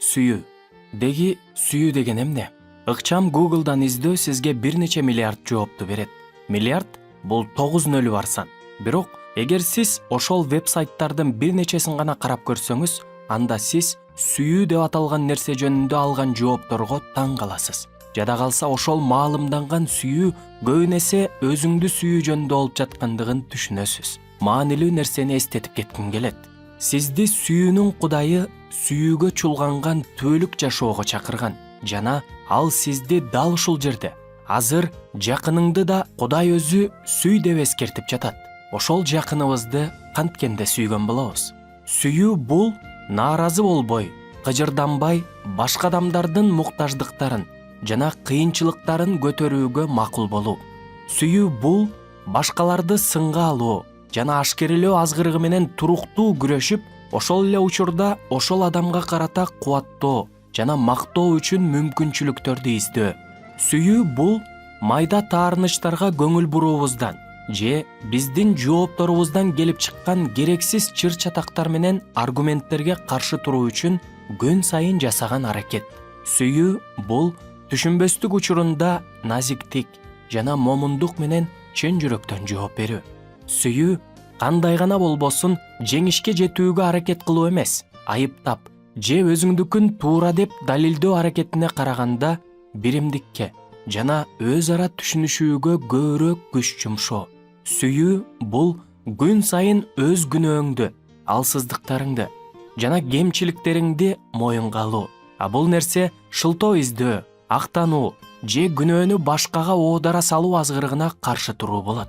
Сүйүү. Деги сүйүү деген эмне? Ыкчам Google'дан издөө сизге бир нече миллиард жоопту берет. Миллиард бул 9 нөлү бар сан. Бирок, эгер сиз ошол веб-сайттардын бир нечесин гана карап көрсөңүз, анда сиз сүйүү деп аталган нерсе жөнүндө алган жоопторго таң каласыз. Жада калса ошол маалымданган сүйүү көбүн эсе өзүңдү сүйүү жөнүндө болуп жаткандыгын түшүнөсүз. Маанилүү нерсени эстетип кетким келет. Сизди сүйүүнүн кудайы сүйүүгө чулганган түбөлүк жашоого чакырган жана ал сизди дал ушул жерде азыр жакыныңды да Кудай өзү сүй деп эскертип жатат. Ошол жакыныбызды канткенде сүйгөн болобуз. Сүйүү бул нааразы болбой, кыжырданбай, башка адамдардын муктаждыктарын жана кыйынчылыктарын көтөрүүгө макул болуу. Сүйүү бул башкаларды сынга алуу жана ашкерелөө азгырыгы менен туруктуу күрөшүп, ошол эле учурда ошол адамга карата кубаттоо жана мактоо үчүн мүмкүнчүлүктөрдү издөө. Сүйүү бул майда таарынычтарга көңүл буруубуздан же биздин жоопторубуздан келип чыккан керексиз чыр-чатактар менен аргументтерге каршы туруу үчүн күн сайын жасаган аракет. Сүйүү бул түшүнбөстүк учурунда назиктик жана момундук менен чын жүрөктөн жооп берүү. Сүйүү кандай гана болбосун жеңишке жетүүгө аракет кылуу эмес, айыптап же өзүңдүкүн туура деп далилдөө аракетине караганда биримдикке жана өз ара түшүнүшүүгө көбүрөөк күч жумшоо. Сүйүү бул күн сайын өз күнөөңдү, алсыздыктарыңды жана кемчиликтериңди моюнга алуу. А бул нерсе шылтоо издөө, актануу же күнөөнү башкага оодара салуу азгырыгына каршы туруу болот.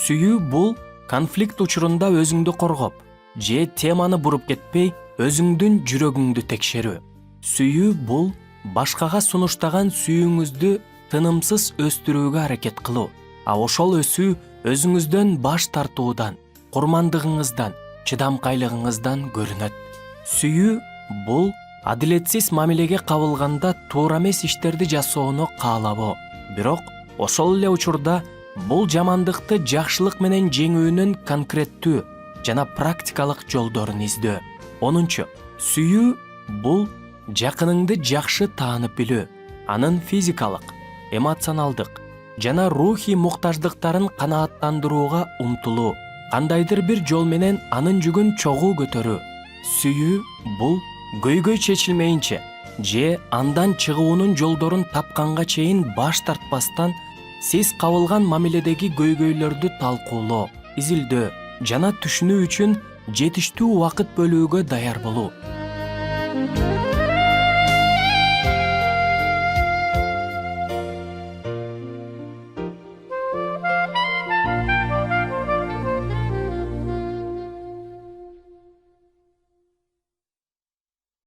Сүйүү бул конфликт учурунда өзүңдү коргоп же теманы буруп кетпей, өзүңдүн жүрөгүңдү текшерүү. Сүйүү бул башкага сунуштаган сүйүүңүздү тынымсыз өстүрүүгө аракет кылуу. А ошол өсүү өзүңүздөн баш тартуудан, курмандыгыңыздан, чыдамкайлыгыңыздан көрүнөт. Сүйүү бул адилетсиз мамилеге кабылганда туура эмес иштерди жасоону каалабоо. Бирок ошол эле учурда бул жамандыкты жакшылык менен жеңүүнүн конкреттүү жана практикалык жолдорун издөө. 10. Сүйүү бул жакыныңды жакшы таанып билүү, анын физикалык, эмоционалдык жана рухий муктаждыктарын канааттандырууга умтулуу, кандайдыр бир жол менен анын жүгүн чогуу көтөрүү. Сүйүү бул көйгөй чечилмейинче же андан чыгуунун жолдорун тапканга чейин баш тартпастан сиз кабылган мамиледеги көйгөйлөрдү талкуулоо, изилдөө жана түшүнүү үчүн жетиштүү убакыт бөлүүгө даяр болуу.